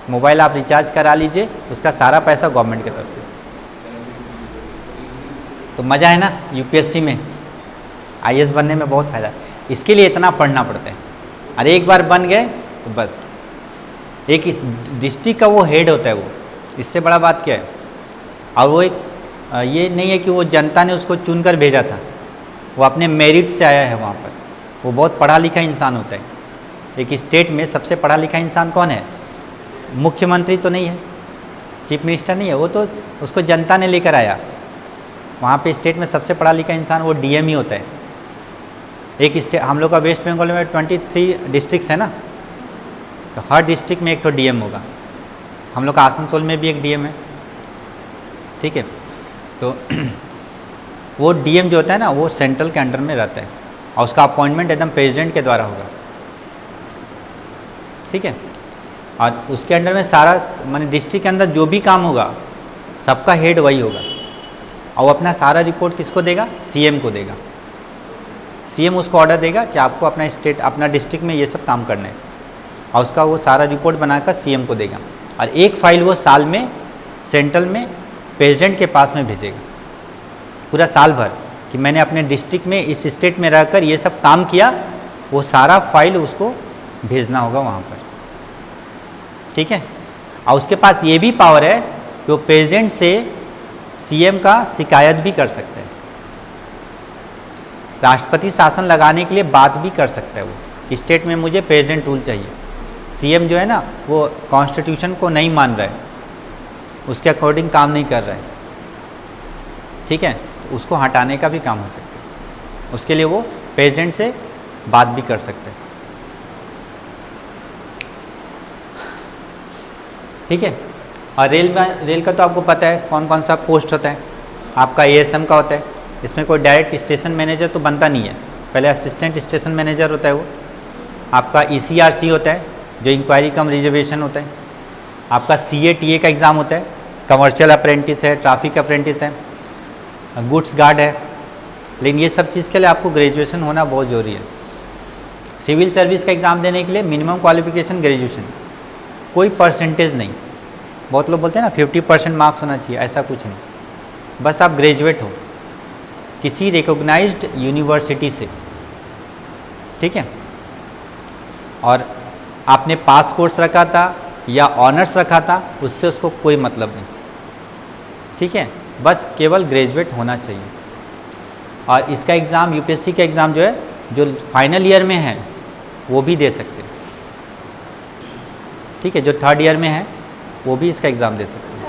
Mobile आप recharge करा लीजिए, उसका सारा पैसा गवर्नमेंट की तरफ से। तो मज़ा है ना यूपीएससी में, आईएएस बनने में बहुत फ़ायदा है। इसके लिए इतना पढ़ना पड़ता है, अरे एक बार बन गए तो बस, एक डिस्ट्रिक्ट का वो हेड होता है वो, इससे बड़ा बात क्या है। और वो एक ये नहीं है कि वो जनता ने उसको चुनकर भेजा था, वो अपने मेरिट से आया है वहाँ पर। वो बहुत पढ़ा लिखा इंसान होता है। एक स्टेट में सबसे पढ़ा लिखा इंसान कौन है? मुख्यमंत्री तो नहीं है, चीफ मिनिस्टर नहीं है, वो तो उसको जनता ने लेकर आया। वहाँ पे स्टेट में सबसे पढ़ा लिखा इंसान वो डीएम ही होता है। एक स्टेट, हम लोग का वेस्ट बंगाल में 23 डिस्ट्रिक्ट्स है ना, तो हर डिस्ट्रिक्ट में एक तो डीएम होगा। हम लोग का आसनसोल में भी एक डीएम है, ठीक है। तो वो डीएम जो होता है ना, वो सेंट्रल के अंडर में रहता है और उसका अपॉइंटमेंट एकदम प्रेसिडेंट के द्वारा होगा, ठीक है। और उसके अंडर में सारा माने डिस्ट्रिक्ट के अंदर जो भी काम होगा सबका हेड वही होगा। और वो अपना सारा रिपोर्ट किसको देगा? सीएम को देगा। सीएम उसको ऑर्डर देगा कि आपको अपना स्टेट, अपना डिस्ट्रिक्ट में ये सब काम करना है, और उसका वो सारा रिपोर्ट बनाकर सीएम को देगा। और एक फाइल वो साल में सेंट्रल में प्रेसिडेंट के पास में भेजेगा, पूरा साल भर, कि मैंने अपने डिस्ट्रिक्ट में इस स्टेट में रहकर ये सब काम किया। वो सारा फाइल उसको भेजना होगा वहाँ पर, ठीक है। और उसके पास ये भी पावर है कि वो प्रेसिडेंट से सीएम का शिकायत भी कर सकते हैं, राष्ट्रपति शासन लगाने के लिए बात भी कर सकता है वो, कि स्टेट में मुझे प्रेसिडेंट रूल चाहिए। सीएम जो है ना, वो कॉन्स्टिट्यूशन को नहीं मान रहा है, उसके अकॉर्डिंग काम नहीं कर रहा है, ठीक है, तो उसको हटाने का भी काम हो सकता है। उसके लिए वो प्रेसिडेंट से बात भी कर सकते हैं, ठीक है। और रेल का तो आपको पता है कौन कौन सा पोस्ट होता है। आपका एएसएम का होता है, इसमें कोई डायरेक्ट स्टेशन मैनेजर तो बनता नहीं है, पहले असिस्टेंट स्टेशन मैनेजर होता है वो। आपका ईसीआरसी होता है जो इंक्वायरी कम रिजर्वेशन होता है। आपका सीएटीए का एग्ज़ाम होता है, कमर्शियल अप्रेंटिस है, ट्रैफिक अप्रेंटिस है, गुड्स गार्ड है। लेकिन ये सब चीज़ के लिए आपको ग्रेजुएशन होना बहुत ज़रूरी है। सिविल सर्विस का एग्ज़ाम देने के लिए मिनिमम क्वालिफिकेशन ग्रेजुएशन, कोई परसेंटेज नहीं। बहुत लोग बोलते हैं ना 50% मार्क्स होना चाहिए, ऐसा कुछ नहीं, बस आप ग्रेजुएट हो किसी रिकॉग्नाइज्ड यूनिवर्सिटी से, ठीक है। और आपने पास कोर्स रखा था या ऑनर्स रखा था, उससे उसको कोई मतलब नहीं, ठीक है, बस केवल ग्रेजुएट होना चाहिए। और इसका एग्ज़ाम, यूपीएससी का एग्ज़ाम जो है, जो फाइनल ईयर में है वो भी दे सकते हैं, ठीक है। जो थर्ड ईयर में है वो भी इसका एग्ज़ाम दे सकते हैं।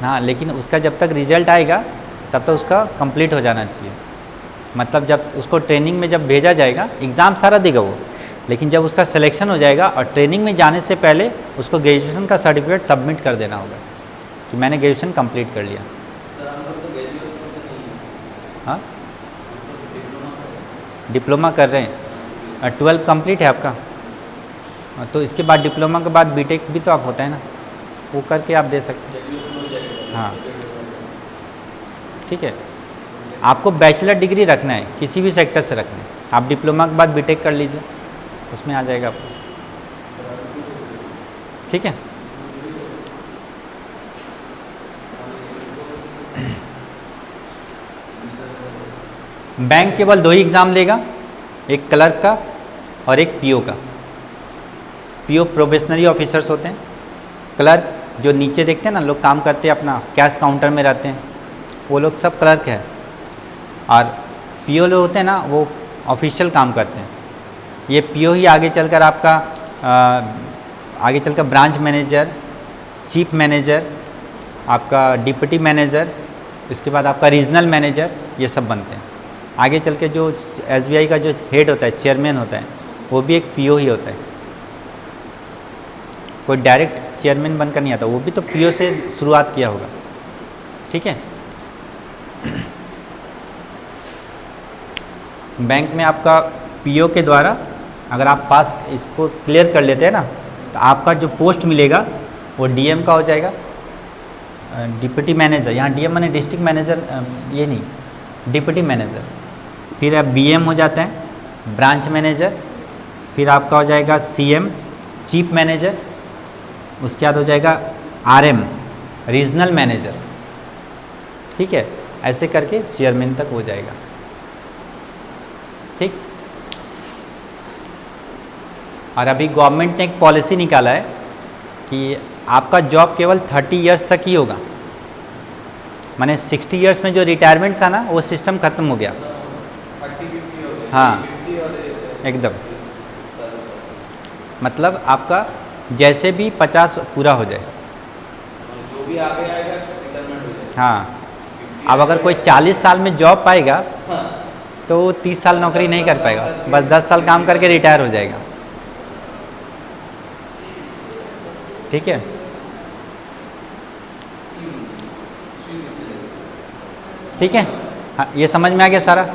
हाँ, लेकिन उसका जब तक रिजल्ट आएगा तब तक उसका कंप्लीट हो जाना चाहिए। मतलब जब उसको ट्रेनिंग में जब भेजा जाएगा, एग्ज़ाम सारा देगा वो, लेकिन जब उसका सिलेक्शन हो जाएगा और ट्रेनिंग में जाने से पहले उसको ग्रेजुएशन का सर्टिफिकेट सबमिट कर देना होगा कि मैंने ग्रेजुएशन कंप्लीट कर लिया। हाँ, डिप्लोमा कर रहे हैं, 12 कंप्लीट है आपका, तो इसके बाद डिप्लोमा के बाद बीटेक भी तो आप होता है ना, वो करके आप दे सकते हैं। हाँ, ठीक है। आपको बैचलर डिग्री रखना है, किसी भी सेक्टर से रखना है, आप डिप्लोमा के बाद बीटेक कर लीजिए, उसमें आ जाएगा आपको, ठीक है। बैंक केवल 2 ही एग्ज़ाम लेगा, एक क्लर्क का और एक पीओ का। पीओ प्रोबेशनरी ऑफिसर्स होते हैं, क्लर्क जो नीचे देखते हैं ना लोग काम करते हैं अपना कैश काउंटर में रहते हैं, वो लोग सब क्लर्क है। और पीओ लोग होते हैं ना, वो ऑफिशियल काम करते हैं। ये पीओ ही आगे चलकर आपका आगे चलकर ब्रांच मैनेजर, चीफ मैनेजर, आपका डिप्टी मैनेजर, इसके बाद आपका रीजनल मैनेजर, ये सब बनते हैं। आगे चल के जो एसबीआई का जो हेड होता है, चेयरमैन होता है, वो भी एक पीओ ही होता है। कोई डायरेक्ट चेयरमैन बनकर नहीं आता, वो भी तो पीओ से शुरुआत किया होगा, ठीक है। बैंक में आपका पीओ के द्वारा अगर आप पास इसको क्लियर कर लेते हैं ना, तो आपका जो पोस्ट मिलेगा वो डीएम का हो जाएगा, डिप्टी मैनेजर, यहाँ डीएम माने डिस्ट्रिक्ट मैनेजर, ये नहीं, डिप्टी मैनेजर। फिर आप बीएम हो जाते हैं, ब्रांच मैनेजर। फिर आपका हो जाएगा सीएम, चीफ मैनेजर। उसके बाद हो जाएगा RM, रीजनल मैनेजर, ठीक है। ऐसे करके चेयरमैन तक हो जाएगा, ठीक। और अभी गवर्नमेंट ने एक पॉलिसी निकाला है कि आपका जॉब केवल 30 इयर्स तक ही होगा, माने 60 इयर्स में जो रिटायरमेंट था ना वो सिस्टम ख़त्म हो गया। हाँ एकदम, मतलब आपका जैसे भी 50 पूरा हो जाए, जो भी आगे आएगा रिटायरमेंट हो जाएगा। हाँ। अब अगर कोई 40 साल में जॉब पाएगा तो वो 30 साल नौकरी नहीं कर पाएगा, बस 10 साल काम करके रिटायर हो जाएगा, ठीक है। ठीक है, हाँ ये समझ में आ गया सारा।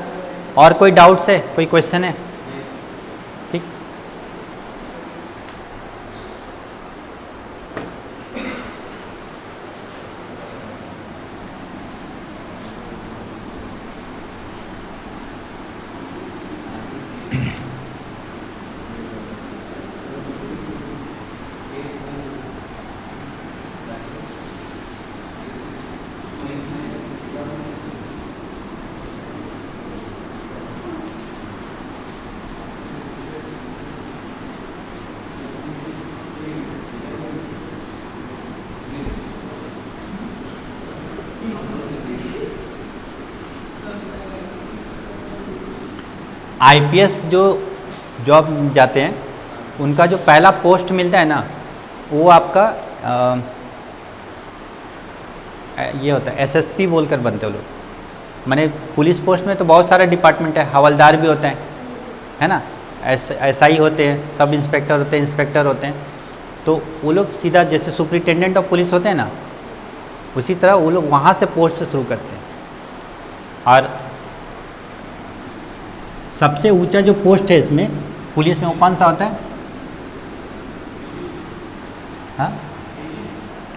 और कोई डाउट्स है, कोई क्वेश्चन है? ठीक। IPS जो जॉब जाते हैं उनका जो पहला पोस्ट मिलता है ना वो आपका ये होता है SSP बोलकर बनते हैं लोग। माने पुलिस पोस्ट में तो बहुत सारा डिपार्टमेंट है, हवलदार भी होते हैं, है ना, SI होते हैं, सब इंस्पेक्टर होते हैं, इंस्पेक्टर होते हैं। तो वो लोग सीधा जैसे सुपरिटेंडेंट ऑफ पुलिस होते हैं ना, उसी तरह वो लोग वहाँ से पोस्ट से शुरू करते हैं। और सबसे ऊंचा जो पोस्ट है इसमें पुलिस में वो कौन सा होता है? हाँ,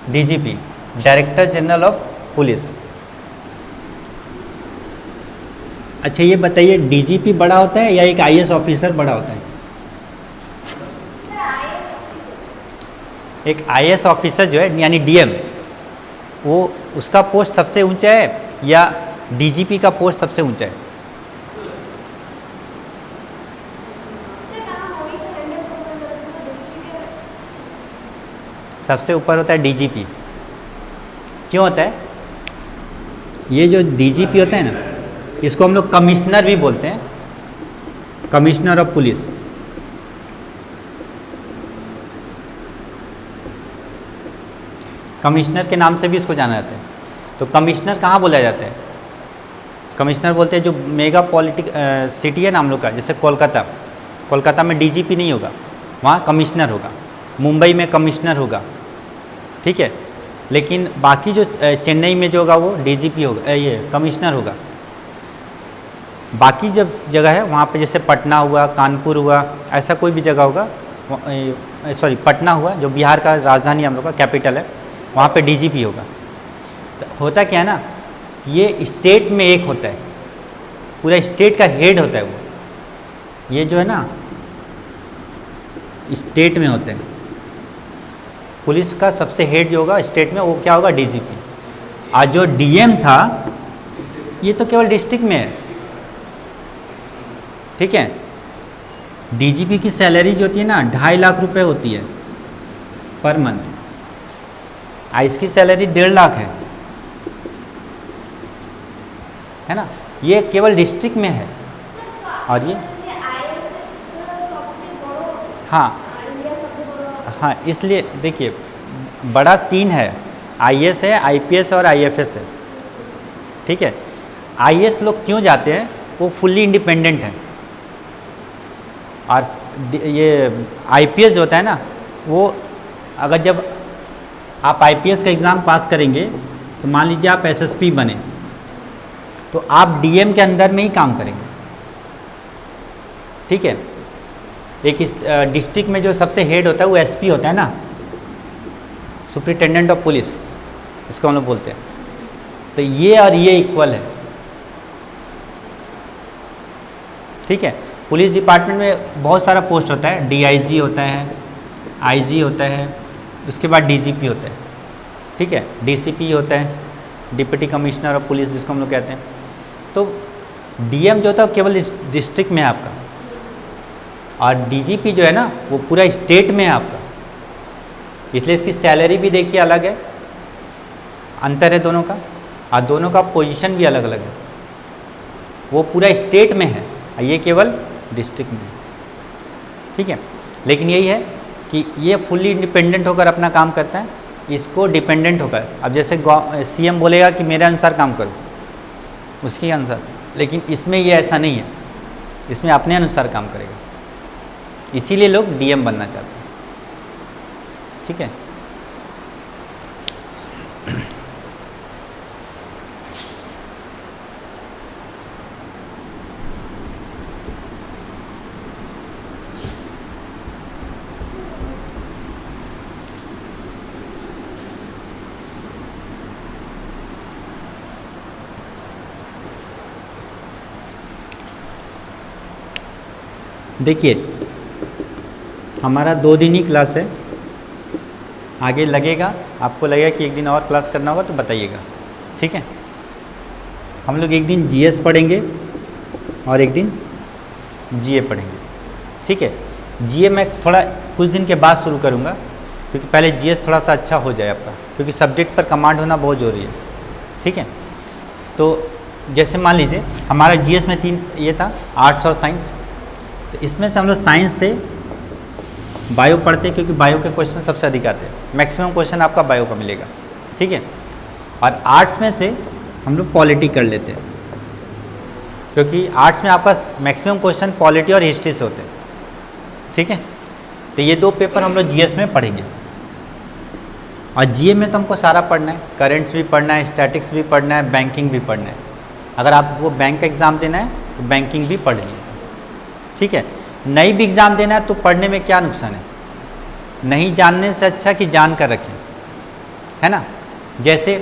DGP, director general of police. अच्छा ये बताइए, DGP बड़ा होता है या एक IAS ऑफिसर बड़ा होता है? एक IAS ऑफिसर जो है यानी DM, वो उसका पोस्ट सबसे ऊंचा है या DGP का पोस्ट सबसे ऊंचा है? सबसे ऊपर होता है DGP। क्यों होता है? ये जो DGP होता है ना, इसको हम लोग कमिश्नर भी बोलते हैं, कमिश्नर ऑफ पुलिस। कमिश्नर के नाम से भी इसको जाना जाता है। तो कमिश्नर कहाँ बोला जाता है? कमिश्नर बोलते हैं जो मेगा सिटी है ना हम लोग का, जैसे कोलकाता, कोलकाता में DGP नहीं होगा, वहाँ कमिश्नर होगा। मुंबई में कमिश्नर होगा, ठीक है। लेकिन बाकी जो चेन्नई में जो होगा वो DGP होगा, ये कमिश्नर होगा। बाकी जब जगह है वहाँ पे जैसे पटना हुआ, कानपुर हुआ, ऐसा कोई भी जगह होगा, सॉरी पटना हुआ जो बिहार का राजधानी हम लोग का कैपिटल है, वहाँ पे DGP होगा। तो होता क्या है ना, ये स्टेट में एक होता है, पूरा स्टेट का हेड होता है वो। ये जो है ना स्टेट में होते हैं, पुलिस का सबसे हेड जो होगा स्टेट में वो क्या होगा? DGP। और जो DM था ये तो केवल डिस्ट्रिक्ट में है, ठीक है। DGP की सैलरी जो होती है ना 2.5 लाख रुपए होती है पर मंथ, इसकी सैलरी 1.5 लाख है ना। ये केवल डिस्ट्रिक्ट में है। और ये हाँ हाँ, इसलिए देखिए बड़ा 3 है, IAS है, IPS और IFS है, ठीक है। IAS लोग क्यों जाते हैं? वो फुल्ली इंडिपेंडेंट है। और ये IPS जो होता है ना, वो अगर जब आप IPS का एग्ज़ाम पास करेंगे तो मान लीजिए आप SSP बने, तो आप DM के अंदर में ही काम करेंगे, ठीक है। एक इस डिस्ट्रिक्ट में जो सबसे हेड होता है वो SP होता है ना, सुपरिटेंडेंट ऑफ पुलिस, इसको हम लोग बोलते हैं। तो ये और ये इक्वल है, ठीक है। पुलिस डिपार्टमेंट में बहुत सारा पोस्ट होता है, DIG होता है, IG होता है, उसके बाद डीजीपी होता है, ठीक है, डीसीपी होता है, डिप्टी कमिश्नर ऑफ पुलिस जिसको हम लोग कहते हैं। तो डीएम जो होता है वो केवल डिस्ट्रिक्ट में है आपका, और डीजीपी जो है ना वो पूरा स्टेट में है आपका, इसलिए इसकी सैलरी भी देखिए अलग है, अंतर है दोनों का, और दोनों का पोजीशन भी अलग अलग है। वो पूरा स्टेट में है और ये केवल डिस्ट्रिक्ट में है, ठीक है। लेकिन यही है कि ये फुल्ली इंडिपेंडेंट होकर अपना काम करता है, इसको डिपेंडेंट होकर, अब जैसे सीएम बोलेगा कि मेरे अनुसार काम करो, उसके अनुसार, लेकिन इसमें ये ऐसा नहीं है, इसमें अपने अनुसार काम करेगा, इसीलिए लोग डीएम बनना चाहते हैं, ठीक है। देखिए हमारा 2 दिन ही क्लास है, आगे लगेगा, आपको लगेगा कि एक दिन और क्लास करना होगा तो बताइएगा, ठीक है। हम लोग एक दिन जीएस पढ़ेंगे और एक दिन जीए पढ़ेंगे, ठीक है। जीए मैं थोड़ा कुछ दिन के बाद शुरू करूँगा, क्योंकि पहले जीएस थोड़ा सा अच्छा हो जाए आपका, क्योंकि सब्जेक्ट पर कमांड होना बहुत ज़रूरी है, ठीक है। तो जैसे मान लीजिए हमारा जीएस में 3 ये था, आर्ट्स और साइंस, तो इसमें से हम लोग साइंस से बायो पढ़ते हैं, क्योंकि बायो के क्वेश्चन सबसे अधिक आते हैं, मैक्सिमम क्वेश्चन आपका बायो का मिलेगा, ठीक है। और आर्ट्स में से हम लोग पॉलिटी कर लेते हैं, क्योंकि आर्ट्स में आपका मैक्सिमम क्वेश्चन पॉलिटी और हिस्ट्री से होते हैं, ठीक है। तो ये 2 पेपर हम लोग जीएस में पढ़ेंगे, और जीए में तो हमको सारा पढ़ना है, करेंट्स भी पढ़ना है, स्टैटिक्स भी पढ़ना है, बैंकिंग भी पढ़ना है। अगर आपको बैंक का एग्ज़ाम देना है तो बैंकिंग भी पढ़ लीजिए, ठीक है। नहीं भी एग्ज़ाम देना है तो पढ़ने में क्या नुकसान है, नहीं जानने से अच्छा कि जान कर रखें, है ना। जैसे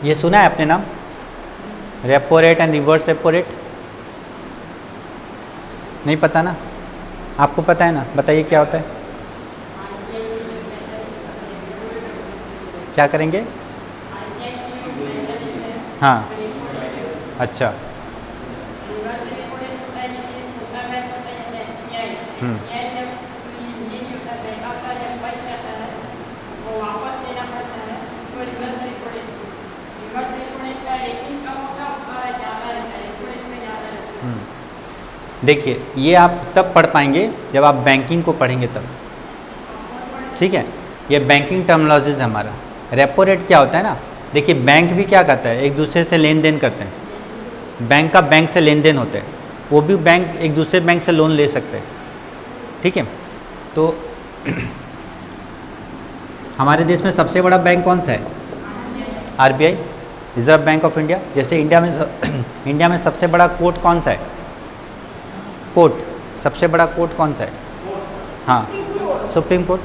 ये सुना है आपने नाम, repo rate and reverse repo rate? नहीं पता ना, आपको पता है ना, बताइए क्या होता है, क्या करेंगे? हाँ, अच्छा, देखिए ये आप तब पढ़ पाएंगे जब आप बैंकिंग को पढ़ेंगे तब, ठीक है। ये बैंकिंग टर्मिनोलॉजीज है हमारा। रेपो रेट क्या होता है ना, देखिए बैंक भी क्या करता है, एक दूसरे से लेन देन करते हैं, बैंक का बैंक से लेन देन होता है, वो भी बैंक एक दूसरे बैंक से लोन ले सकते हैं, ठीक है। तो हमारे देश में सबसे बड़ा बैंक कौन सा है? RBI, reserve bank of India. जैसे इंडिया में सबसे बड़ा कोर्ट कौन सा है? कोर्ट, सबसे बड़ा कोर्ट कौन सा है? हाँ, सुप्रीम कोर्ट।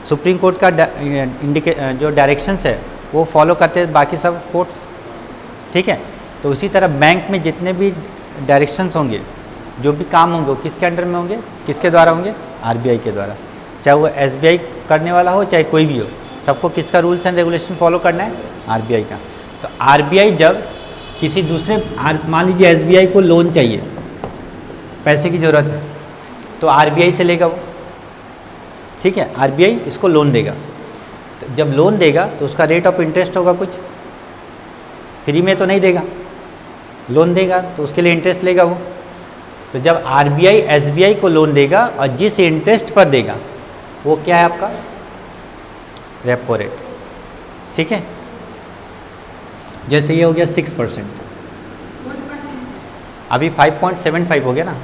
सुप्रीम कोर्ट का जो डायरेक्शंस है वो फॉलो करते हैं बाकी सब कोर्ट्स, ठीक है। तो उसी तरह बैंक में जितने भी डायरेक्शंस होंगे, जो भी काम होंगे, वो किसके अंडर में होंगे, किसके द्वारा होंगे? आरबीआई के द्वारा। चाहे वो एसबीआई करने वाला हो, चाहे कोई भी हो, सबको किसका रूल्स एंड रेगुलेशन फॉलो करना है? आरबीआई का। तो आरबीआई जब किसी दूसरे, मान लीजिए एसबीआई को लोन चाहिए, पैसे की ज़रूरत है, तो आरबीआई से लेगा वो, ठीक है। आरबीआई इसको लोन देगा, तो जब लोन देगा तो उसका रेट ऑफ इंटरेस्ट होगा कुछ, फ्री में तो नहीं देगा, लोन देगा तो उसके लिए इंटरेस्ट लेगा वो। तो जब आरबीआई एसबीआई को लोन देगा और जिस इंटरेस्ट पर देगा वो क्या है आपका? रेपो रेट, ठीक है। जैसे ये हो गया 6%, अभी 5.75 हो गया ना,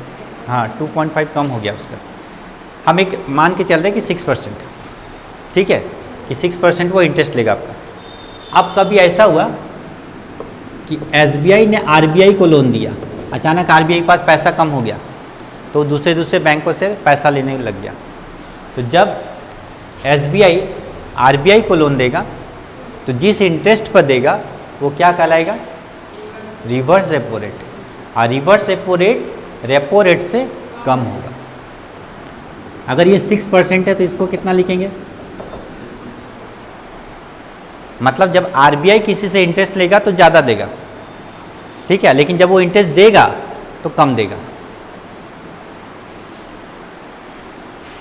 हाँ 2.5 कम हो गया उसका। हम एक मान के चल रहे हैं कि 6%, ठीक है, कि 6% वो इंटरेस्ट लेगा आपका। अब कभी ऐसा हुआ कि एसबीआई ने आरबीआई को लोन दिया, अचानक आरबीआई के पास पैसा कम हो गया, तो दूसरे बैंकों से पैसा लेने लग गया। तो जब एसबीआई आरबीआई को लोन देगा तो जिस इंटरेस्ट पर देगा वो क्या कहलाएगा? Reverse repo rate. और रिवर्स रेपो रेट से कम होगा। अगर ये 6% है तो इसको कितना लिखेंगे? मतलब जब आरबीआई किसी से इंटरेस्ट लेगा तो ज़्यादा देगा, ठीक है, लेकिन जब वो इंटरेस्ट देगा तो कम देगा।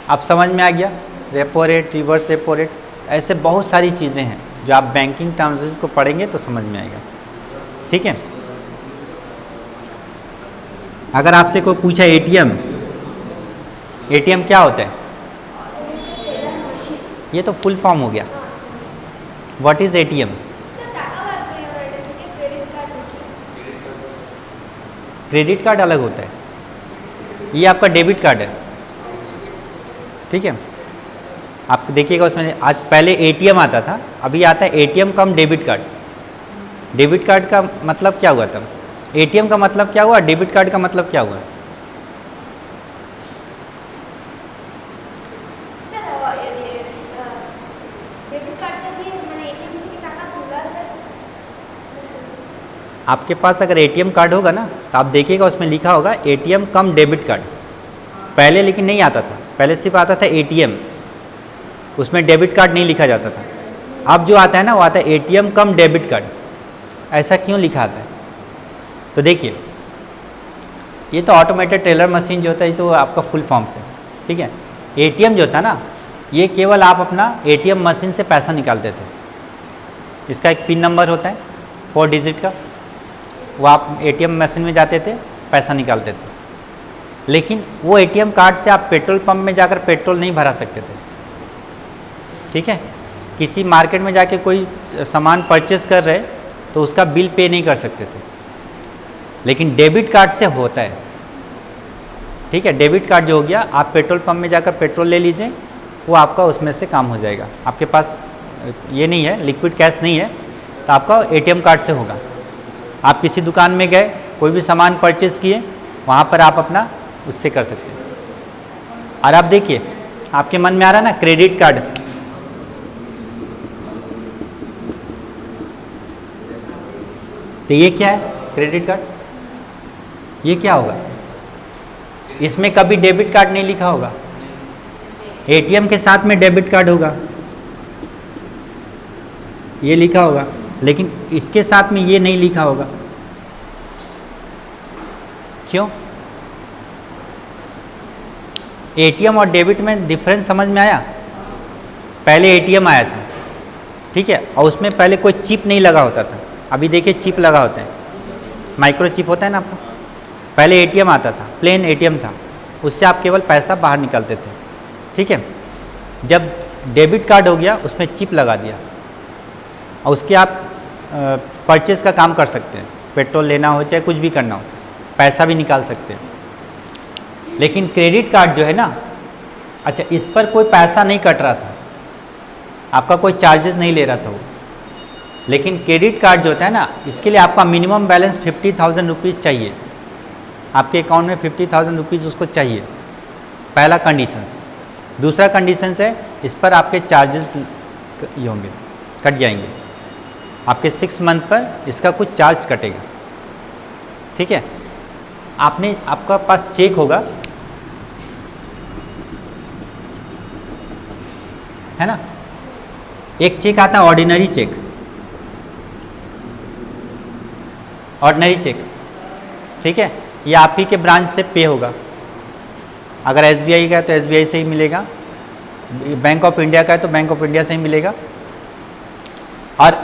अब समझ में आ गया? Repo rate, reverse repo rate, ऐसे बहुत सारी चीज़ें हैं जो आप बैंकिंग टर्म्स को पढ़ेंगे तो समझ में आएगा, ठीक है। अगर आपसे कोई पूछा एटीएम क्या होता है? ये तो फुल फॉर्म हो गया। What is ATM? Credit card अलग होता है, ये आपका डेबिट कार्ड है, ठीक है। आप देखिएगा उसमें आज पहले एटीएम आता था, अभी आता है एटीएम कम डेबिट कार्ड। डेबिट कार्ड का मतलब क्या हुआ तब? एटीएम का मतलब क्या हुआ? डेबिट कार्ड का मतलब क्या हुआ? आपके पास अगर एटीएम कार्ड होगा ना तो आप देखिएगा उसमें लिखा होगा एटीएम कम डेबिट कार्ड। पहले लेकिन नहीं आता था, पहले सिर्फ आता था एटीएम, उसमें डेबिट कार्ड नहीं लिखा जाता था। अब जो आता है ना वो आता है एटीएम कम डेबिट कार्ड। ऐसा क्यों लिखा आता है? तो देखिए, ये तो ऑटोमेटेड टेलर मशीन जो होता है तो आपका फुल फॉर्म से, ठीक है। एटीएम जो था ना, ये केवल आप अपना एटीएम मशीन से पैसा निकालते थे। इसका एक पिन नंबर होता है 4 डिजिट का, वो आप एटीएम मशीन में जाते थे, पैसा निकालते थे। लेकिन वो एटीएम कार्ड से आप पेट्रोल पंप में जाकर पेट्रोल नहीं भरा सकते थे, ठीक है। किसी मार्केट में जाके कोई सामान परचेस कर रहे तो उसका बिल पे नहीं कर सकते थे। लेकिन डेबिट कार्ड से होता है, ठीक है। डेबिट कार्ड जो हो गया, आप पेट्रोल पंप में जाकर पेट्रोल ले लीजिए, वो आपका उसमें से काम हो जाएगा। आपके पास ये नहीं है, लिक्विड कैश नहीं है, तो आपका एटीएम कार्ड से होगा। आप किसी दुकान में गए, कोई भी सामान परचेस किए, वहाँ पर आप अपना उससे कर सकते हैं। और आप देखिए, आपके मन में आ रहा है ना क्रेडिट कार्ड, तो ये क्या है? Credit card. ये क्या होगा? इसमें कभी डेबिट कार्ड नहीं लिखा होगा, एटीएम के साथ में डेबिट कार्ड होगा, ये लिखा होगा, लेकिन इसके साथ में ये नहीं लिखा होगा। क्यों? एटीएम और डेबिट में डिफरेंस समझ में आया? पहले एटीएम आया था, ठीक है, और उसमें पहले कोई चिप नहीं लगा होता था। अभी देखिए चिप लगा होता है, माइक्रो चिप होता है ना आपको। पहले एटीएम आता था, प्लेन एटीएम था, उससे आप केवल पैसा बाहर निकालते थे, ठीक है। जब डेबिट कार्ड हो गया, उसमें चिप लगा दिया और उसके आप परचेस का काम कर सकते हैं। पेट्रोल लेना हो चाहे कुछ भी करना हो, पैसा भी निकाल सकते हैं। लेकिन क्रेडिट कार्ड जो है ना, अच्छा, इस पर कोई पैसा नहीं कट रहा था, आपका कोई चार्जेस नहीं ले रहा था वो। लेकिन क्रेडिट कार्ड जो होता है ना, इसके लिए आपका मिनिमम बैलेंस 50,000 रुपीज़ चाहिए। आपके अकाउंट में 50,000 रुपीज़ उसको चाहिए, पहला कंडीशंस। दूसरा कंडीशंस है, इस पर आपके चार्जेस ये होंगे, कट जाएंगे। आपके 6 मंथ पर इसका कुछ चार्ज कटेगा, ठीक है। आपका पास चेक होगा, है ना। एक चेक आता है ऑर्डिनरी चेक, ऑर्डिनरी चेक, ठीक है। ये आप ही के ब्रांच से पे होगा। अगर एसबीआई का है तो एसबीआई से ही मिलेगा, बैंक ऑफ इंडिया का है तो बैंक ऑफ इंडिया से ही मिलेगा, और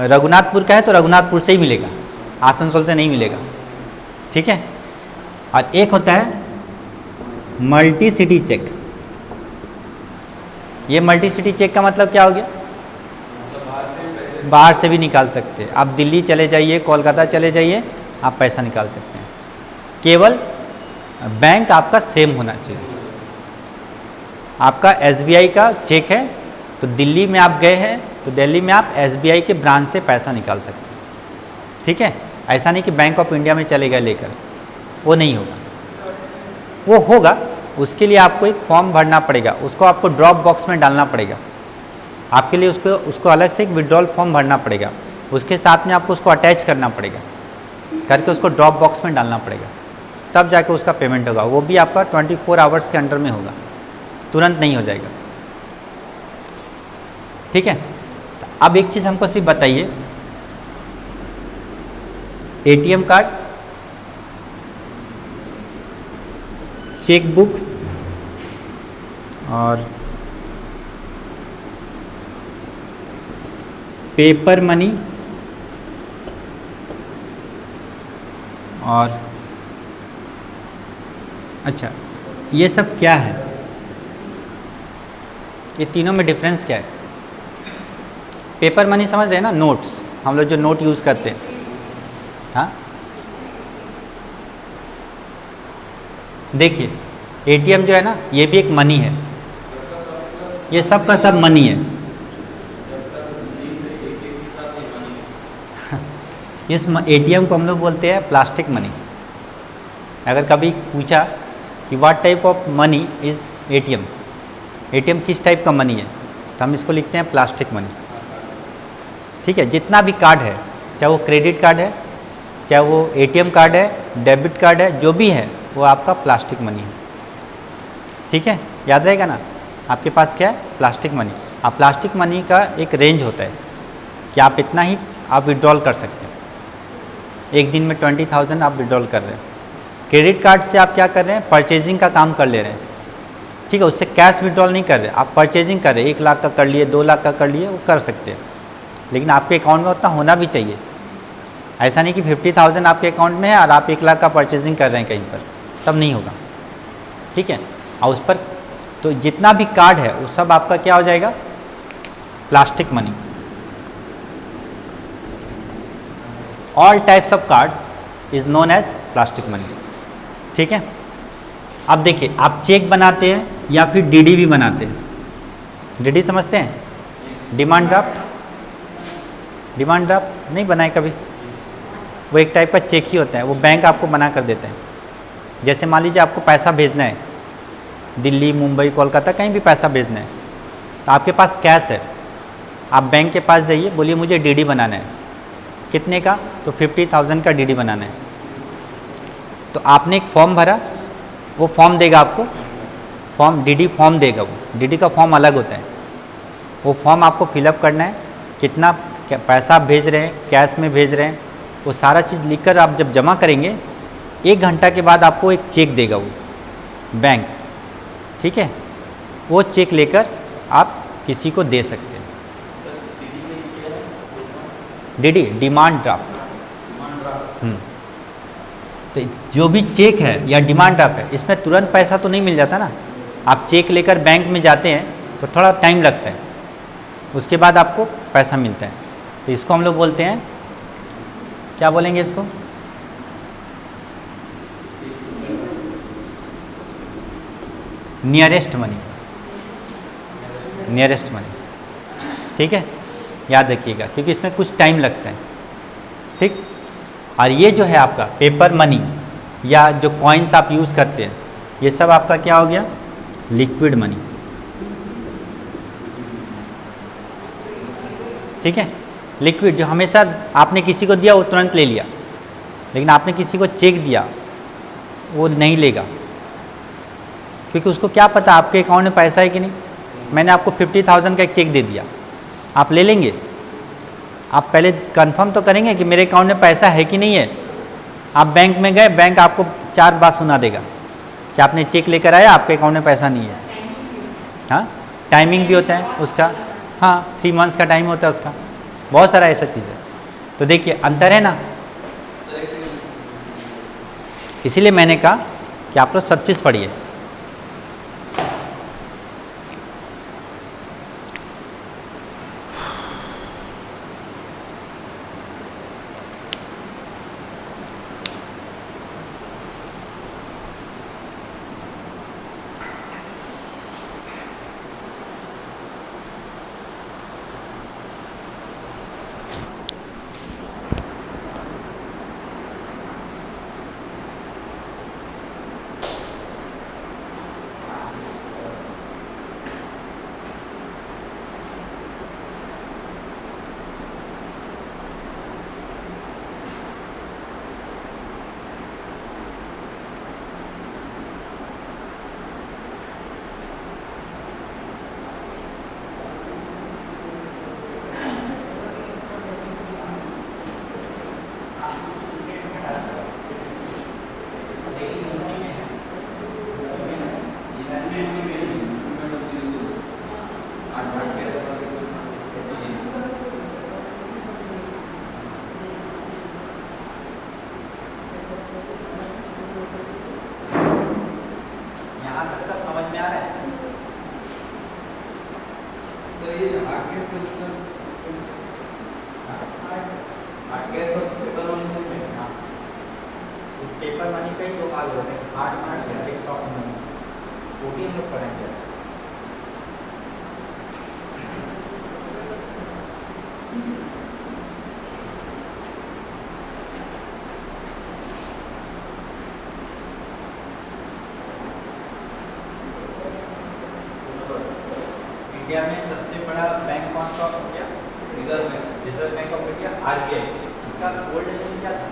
रघुनाथपुर का है तो रघुनाथपुर से ही मिलेगा, आसनसोल से नहीं मिलेगा, ठीक है। और एक होता है मल्टी सिटी चेक। ये मल्टी सिटी चेक का मतलब क्या हो गया? बाहर से भी निकाल सकते हैं। आप दिल्ली चले जाइए, कोलकाता चले जाइए, आप पैसा निकाल सकते हैं। केवल बैंक आपका सेम होना चाहिए। आपका एसबीआई का चेक है तो दिल्ली में आप गए हैं तो दिल्ली में आप एसबीआई के ब्रांच से पैसा निकाल सकते हैं, ठीक है। ऐसा नहीं कि बैंक ऑफ इंडिया में चले गए लेकर, वो नहीं होगा। वो होगा, उसके लिए आपको एक फॉर्म भरना पड़ेगा, उसको आपको ड्रॉप बॉक्स में डालना पड़ेगा। आपके लिए उसको अलग से एक विड्रॉल फॉर्म भरना पड़ेगा। उसके साथ में आपको उसको अटैच करना पड़ेगा, करके उसको ड्रॉप बॉक्स में डालना पड़ेगा, तब जाके उसका पेमेंट होगा। वो भी आपका 24 आवर्स के अंडर में होगा, तुरंत नहीं हो जाएगा। ठीक है, अब एक चीज़ हमको सिर्फ बताइए, एटीएम कार्ड, चेकबुक और पेपर मनी और अच्छा, ये सब क्या है? ये तीनों में डिफरेंस क्या है? पेपर मनी समझ रहे हैं ना, नोट्स, हम लोग जो नोट यूज़ करते हैं। हाँ, देखिए एटीएम जो है ना, ये भी एक मनी है, ये सब का सब मनी है। इस एटीएम को हम लोग बोलते हैं प्लास्टिक मनी। अगर कभी पूछा कि what type of money is ATM, ATM किस टाइप का मनी है, तो हम इसको लिखते हैं प्लास्टिक मनी। ठीक है, जितना भी कार्ड है, चाहे वो क्रेडिट कार्ड है, चाहे वो एटीएम कार्ड है, डेबिट कार्ड है, जो भी है वो आपका प्लास्टिक मनी है। ठीक है, याद रहेगा ना, आपके पास क्या है? Plastic money. अब प्लास्टिक मनी का एक रेंज होता है कि आप इतना ही आप विड्रॉल कर सकते हैं। एक दिन में 20,000 आप विड्रॉल कर रहे हैं। क्रेडिट कार्ड से आप क्या कर रहे हैं? परचेजिंग का काम कर ले रहे हैं। ठीक है, उससे कैश विड्रॉल नहीं कर रहे, आप परचेजिंग कर रहे हैं। 1 लाख का कर लिए, 2 लाख का कर लिए, वो कर सकते हैं, लेकिन आपके अकाउंट में उतना होना भी चाहिए। ऐसा नहीं कि 50,000 आपके अकाउंट में है और आप 1 लाख का परचेजिंग कर रहे हैं कहीं पर, तब नहीं होगा। ठीक है, और उस पर तो जितना भी कार्ड है वो सब आपका क्या हो जाएगा? Plastic money. All types of cards is known as plastic money. ठीक है, अब देखिए, आप चेक बनाते हैं या फिर डीडी भी बनाते हैं। डीडी समझते हैं? Demand draft. डिमांड ड्राफ्ट नहीं बनाए कभी? वो एक टाइप का चेक ही होता है, वो बैंक आपको बना कर देते हैं। जैसे मान लीजिए आपको पैसा भेजना है, दिल्ली, मुंबई, कोलकाता, कहीं भी पैसा भेजना है, तो आपके पास कैश है, आप बैंक के पास जाइए, बोलिए मुझे डीडी बनाना है। कितने का? तो 50,000 का डीडी बनाना है। तो आपने एक फॉर्म भरा, वो फॉर्म देगा आपको, फॉर्म डीडी फॉर्म देगा। वो डीडी का फॉर्म अलग होता है, वो फॉर्म आपको फिलअप करना है, कितना पैसा आप भेज रहे हैं, कैश में भेज रहे हैं, वो सारा चीज़ लिखकर आप जब जमा करेंगे, 1 घंटा के बाद आपको एक चेक देगा वो बैंक। ठीक है, वो चेक लेकर आप किसी को दे सकते हैं। DD demand draft. तो जो भी चेक है या डिमांड ड्राफ्ट है, इसमें तुरंत पैसा तो नहीं मिल जाता ना। आप चेक लेकर बैंक में जाते हैं तो थोड़ा टाइम लगता है, उसके बाद आपको पैसा मिलता है। तो इसको हम लोग बोलते हैं, क्या बोलेंगे इसको? Nearest money. Nearest money. ठीक है, याद रखिएगा, क्योंकि इसमें कुछ टाइम लगता है। ठीक, और ये जो है आपका पेपर मनी या जो कॉइन्स आप यूज़ करते हैं, ये सब आपका क्या हो गया? Liquid money. ठीक है, लिक्विड जो हमेशा आपने किसी को दिया वो तुरंत ले लिया, लेकिन आपने किसी को चेक दिया वो नहीं लेगा, क्योंकि उसको क्या पता आपके अकाउंट में पैसा है कि नहीं। मैंने आपको 50,000 का एक चेक दे दिया, आप ले लेंगे? आप पहले कंफर्म तो करेंगे कि मेरे अकाउंट में पैसा है कि नहीं है। आप बैंक में गए, बैंक आपको 4 बात सुना देगा कि आपने चेक लेकर आया, आपके अकाउंट में पैसा नहीं है। हाँ, टाइमिंग भी होता है उसका, हाँ 3 मंथ्स का टाइम होता है उसका, बहुत सारा ऐसा चीज़ है। तो देखिए अंतर है ना, इसीलिए मैंने कहा कि आप लोग सब चीज़ पढ़िए। पेपर मनी का ही दो भाग होते हैं, हार्ड मनी या सॉफ्ट मनी, वो भी हम लोग पढ़ेंगे। इंडिया में सबसे बड़ा बैंक कौन सा हो गया? Reserve bank of India, RBI. इसका ओल्ड नेम क्या था?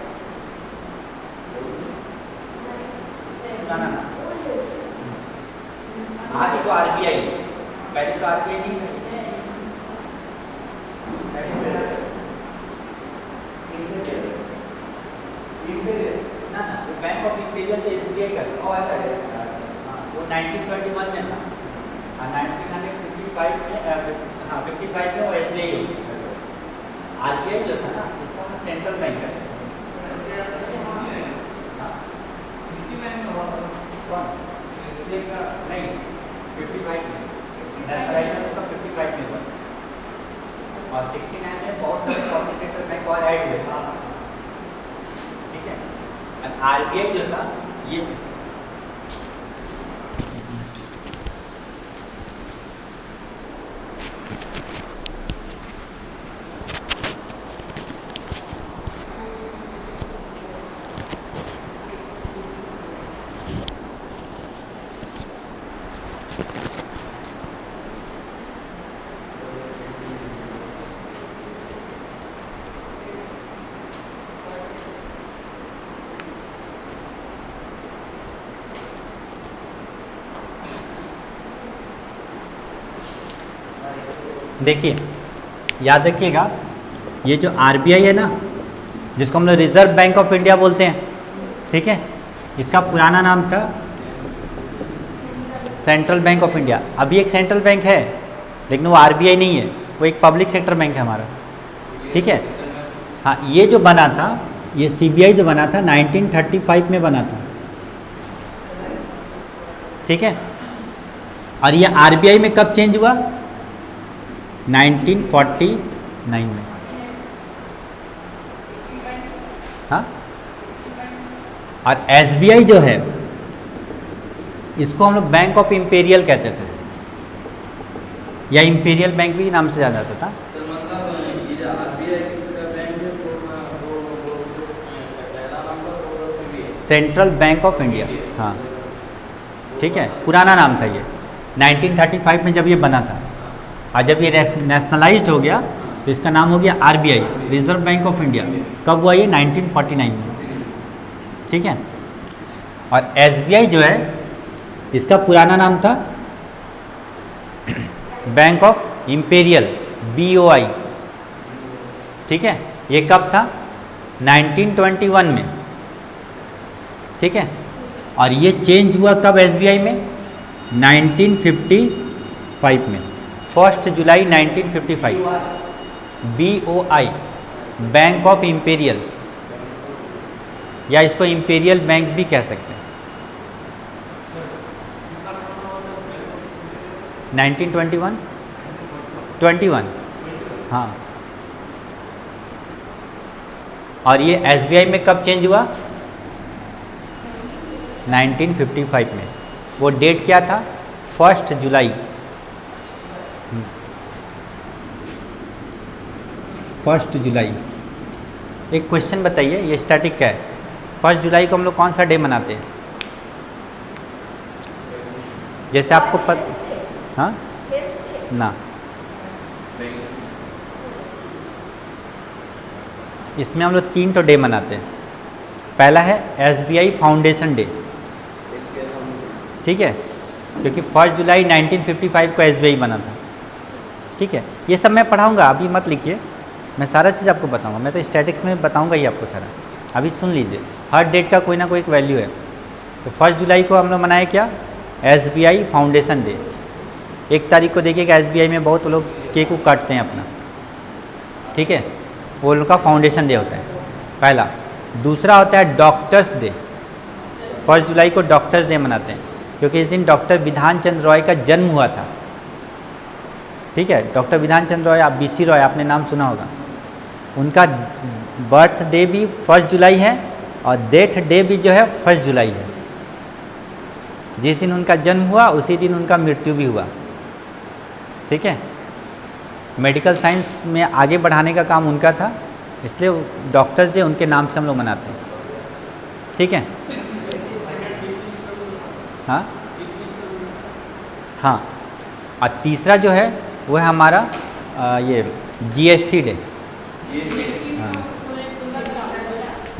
पुराना नाम। आज तो आरबीआई, पहले तो आरबीआई नहीं था। ना ना, वो बैंक ऑफ इंपीरियल तो एसबीआई का था। वो 1921 में था। 1955 में 55 में वो एसबीआई हो गया। आरबीआई जो था ना, इसका मतलब सेंट्रल बैंक है। एसबीआई का नहीं, 55 में नेशनलाइजेशन उसका 55 में हुआ और 69 में बहुत सारे पब्लिक सेक्टर बैंक और ऐड हुए। ठीक है, आरबीआई जो था ये देखिए, याद रखिएगा, ये जो आरबीआई है ना, जिसको हम लोग रिजर्व बैंक ऑफ इंडिया बोलते हैं, ठीक है, इसका पुराना नाम था सेंट्रल बैंक ऑफ इंडिया। अभी एक सेंट्रल बैंक है, लेकिन वो आरबीआई नहीं है, वो एक पब्लिक सेक्टर बैंक है हमारा। ठीक है, हाँ, ये जो बना था, ये सीबीआई जो बना था 1935 में बना था। ठीक है, और ये आरबीआई में कब चेंज हुआ? 1949 में। हाँ, और एसबीआई जो है, इसको हम लोग बैंक ऑफ इंपीरियल कहते थे, या इंपीरियल बैंक भी नाम से जाना जाता था। सर मतलब ये आरबीआई का बैंक है, पहला नाम था वो CBI, central bank of India. हाँ, ठीक है, पुराना नाम था ये, 1935 में जब ये बना था, और जब ये नेशनलाइज्ड हो गया तो इसका नाम हो गया RBI, reserve bank of India. कब हुआ ये? 1949 में। ठीक है, और एसबीआई जो है, इसका पुराना नाम था बैंक ऑफ इंपीरियल, बीओआई। ठीक है, ये कब था? 1921 में। ठीक है, और ये चेंज हुआ कब एसबीआई में? 1955 में, 1 जुलाई 1955। बीओआई, बैंक ऑफ इंपीरियल, या इसको इंपीरियल बैंक भी कह सकते हैं। 1921, 21, हाँ। और ये एसबीआई में कब चेंज हुआ? 1955 में। वो डेट क्या था? 1 जुलाई। 1 जुलाई। एक क्वेश्चन बताइए, ये स्टैटिक का है। 1 जुलाई को हम लोग कौन सा डे मनाते हैं? जैसे आपको हाँ ना, इसमें हम लोग 3 तो डे मनाते हैं। पहला है एसबीआई फाउंडेशन डे। ठीक है, क्योंकि 1 जुलाई 1955 को एसबीआई बना था। ठीक है, ये सब मैं पढ़ाऊंगा, अभी मत लिखिए, मैं सारा चीज़ आपको बताऊंगा। मैं तो स्टैटिक्स में बताऊंगा ही आपको सारा। अभी सुन लीजिए, हर डेट का कोई ना कोई एक वैल्यू है। तो 1 जुलाई को हम लोग मनाए क्या? SBI foundation day. 1 तारीख को देखिएगा एसबीआई में बहुत लोग केक काटते हैं अपना। ठीक है, वो लोग का फाउंडेशन डे होता है पहला। दूसरा होता है डॉक्टर्स डे। 1 जुलाई को डॉक्टर्स डे मनाते हैं, क्योंकि इस दिन डॉक्टर विधान चंद्र रॉय का जन्म हुआ था। ठीक है, डॉक्टर विधान चंद्र रॉय, आप बीसी रॉय आपने नाम सुना होगा, उनका बर्थ डे भी 1 जुलाई है, और डेथ डे भी जो है 1 जुलाई है। जिस दिन उनका जन्म हुआ उसी दिन उनका मृत्यु भी हुआ। ठीक है, मेडिकल साइंस में आगे बढ़ाने का काम उनका था, इसलिए डॉक्टर्स डे उनके नाम से हम लोग मनाते हैं। ठीक है, हाँ हाँ। और तीसरा जो है वो है हमारा ये जीएसटी डे।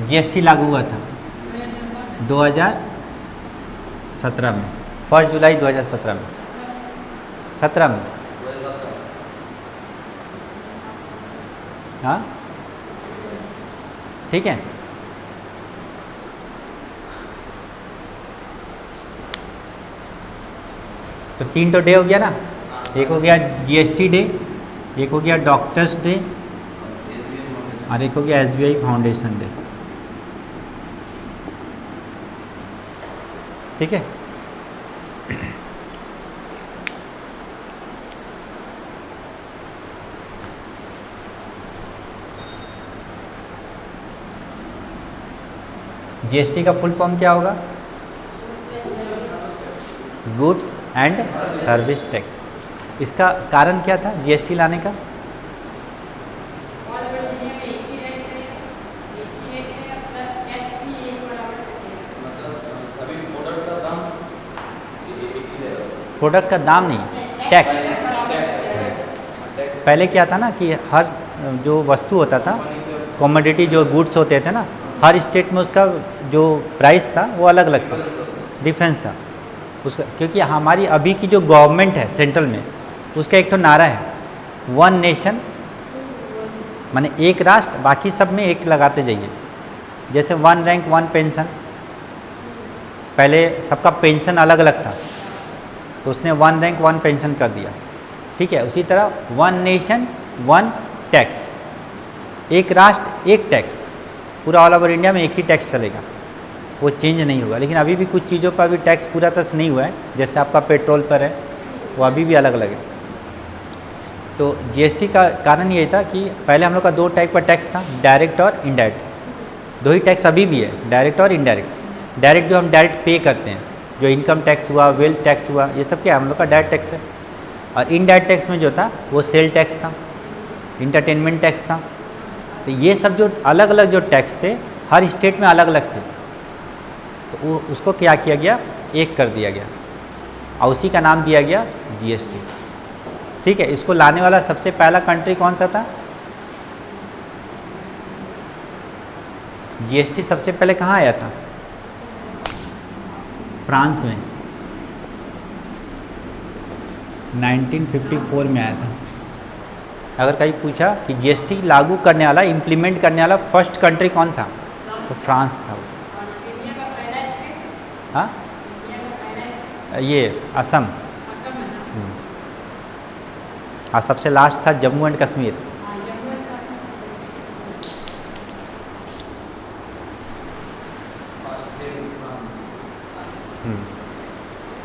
जीएसटी लागू हुआ था 2017 में, 1 जुलाई 2017 में, 17 में। हाँ ठीक है। तो 3 तो डे हो गया ना, एक हो गया जीएसटी डे, एक हो गया डॉक्टर्स डे और एक हो गया एसबीआई फाउंडेशन डे। ठीक है, जीएसटी का फुल फॉर्म क्या होगा? Goods and service tax. इसका कारण क्या था जीएसटी लाने का? प्रोडक्ट का दाम नहीं, टैक्स। पहले क्या था ना कि हर जो वस्तु होता था, कमोडिटी जो गुड्स होते थे ना, हर स्टेट में उसका जो प्राइस था वो अलग अलग था, डिफरेंस था उसका। क्योंकि हमारी अभी की जो गवर्नमेंट है सेंट्रल में, उसका एक तो नारा है 1 नेशन, माने एक राष्ट्र, बाकी सब में एक लगाते जाइए। जैसे 1 रैंक 1 पेंशन, पहले सबका पेंशन अलग अलग था तो उसने 1 रैंक 1 पेंशन कर दिया। ठीक है, उसी तरह 1 नेशन 1 टैक्स, एक राष्ट्र एक टैक्स, पूरा ऑल ओवर इंडिया में एक ही टैक्स चलेगा, वो चेंज नहीं होगा। लेकिन अभी भी कुछ चीज़ों पर अभी टैक्स पूरा तरह से नहीं हुआ है, जैसे आपका पेट्रोल पर है वो अभी भी अलग अलग है। तो जीएसटी का कारण यही था कि पहले हम लोग का 2 टाइप का टैक्स था, डायरेक्ट और इनडायरेक्ट। 2 ही टैक्स अभी भी है, डायरेक्ट और इनडायरेक्ट। डायरेक्ट जो हम डायरेक्ट पे करते हैं, जो इनकम टैक्स हुआ, वेल्थ टैक्स हुआ, ये सब क्या हम लोग का डायरेक्ट टैक्स है। और इनडायरेक्ट टैक्स में जो था वो सेल टैक्स था, इंटरटेनमेंट टैक्स था। तो ये सब जो अलग अलग जो टैक्स थे हर स्टेट में अलग अलग थे, तो वो उसको क्या किया गया, एक कर दिया गया और उसी का नाम दिया गया जीएसटी। ठीक है, इसको लाने वाला सबसे पहला कंट्री कौन सा था? जीएसटी सबसे पहले कहाँ आया था? फ्रांस में 1954 में आया था। अगर कहीं पूछा कि जीएसटी लागू करने वाला, इम्प्लीमेंट करने वाला फर्स्ट कंट्री कौन था, तो फ्रांस था। हाँ, ये असम। और सबसे लास्ट था जम्मू एंड कश्मीर।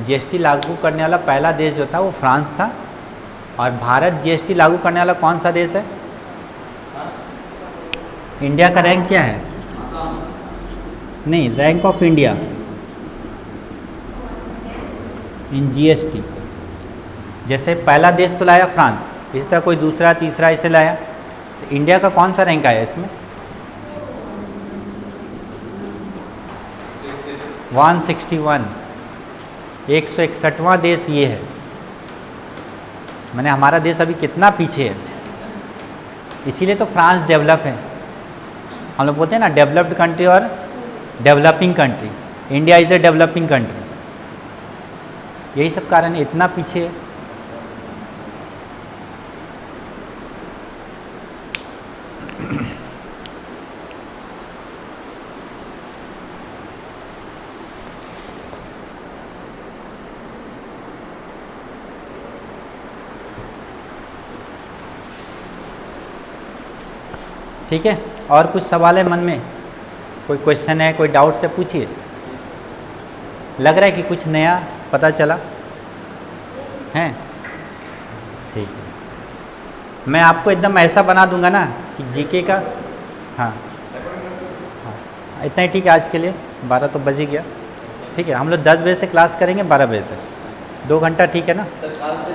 जीएसटी लागू करने वाला पहला देश जो था वो फ्रांस था। और भारत जीएसटी लागू करने वाला कौन सा देश है? इंडिया का रैंक क्या है? नहीं, rank of India in GST. जैसे पहला देश तो लाया फ्रांस, इसी तरह कोई दूसरा तीसरा इसे लाया, तो इंडिया का कौन सा रैंक आया इसमें? 161, 161वां देश ये है। मैंने हमारा देश अभी कितना पीछे है, इसीलिए तो फ्रांस डेवलप है। हम लोग बोलते हैं ना डेवलप्ड कंट्री और developing country, India is a developing country. यही सब कारण है, इतना पीछे है। ठीक है, और कुछ सवाल है मन में? कोई क्वेश्चन है, कोई डाउट से पूछिए। लग रहा है कि कुछ नया पता चला है? ठीक है, मैं आपको एकदम ऐसा बना दूंगा ना कि जीके का, हाँ हाँ, इतना ही ठीक है आज के लिए, 12 तो बज ही गया। ठीक है, हम लोग 10 बजे से क्लास करेंगे 12 बजे तक, 2 घंटा, ठीक है ना। सर कल से